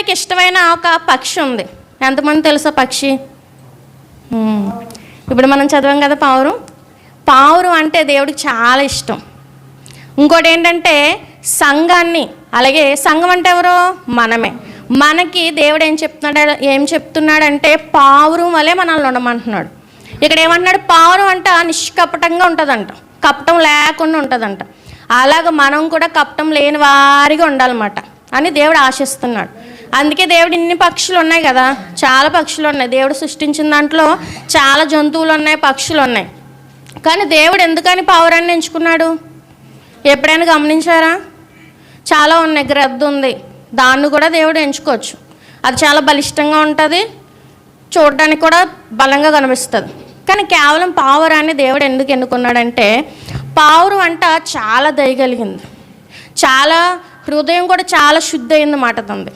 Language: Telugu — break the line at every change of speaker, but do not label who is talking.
దేవుడికి ఇష్టమైన ఒక పక్షి ఉంది. ఎంతమంది తెలుసా పక్షి? ఇప్పుడు మనం చదివాం కదా పావురం. పావురం అంటే దేవుడికి చాలా ఇష్టం. ఇంకోటి ఏంటంటే సంఘాన్ని, అలాగే సంఘం అంటే ఎవరో మనమే. మనకి దేవుడు ఏం చెప్తున్నాడంటే పావురం వలె మనల్ని ఉండమంటున్నాడు. ఇక్కడ ఏమంటున్నాడు? పావురం అంట నిష్కపటంగా ఉంటుందంట, కపటం లేకుండా ఉంటుందంట. అలాగ మనం కూడా కపటం లేని వారిగా ఉండాలన్నమాట అని దేవుడు ఆశిస్తున్నాడు. అందుకే దేవుడు ఇన్ని పక్షులు ఉన్నాయి కదా, చాలా పక్షులు ఉన్నాయి. దేవుడు సృష్టించిన దాంట్లో చాలా జంతువులు ఉన్నాయి, పక్షులు ఉన్నాయి. కానీ దేవుడు ఎందుకని పావురాన్ని ఎంచుకున్నాడు? ఎప్పుడైనా గమనించారా? చాలా ఉన్నాయి. గ్రద్ద ఉంది, దాన్ని కూడా దేవుడు ఎంచుకోవచ్చు. అది చాలా బలిష్టంగా ఉంటుంది, చూడడానికి కూడా బలంగా కనిపిస్తుంది. కానీ కేవలం పావురాన్ని దేవుడు ఎందుకు ఎన్నుకున్నాడంటే పావురం అంట చాలా దయగలిగింది, చాలా హృదయం కూడా చాలా శుద్ధి అయింది మాట తంది.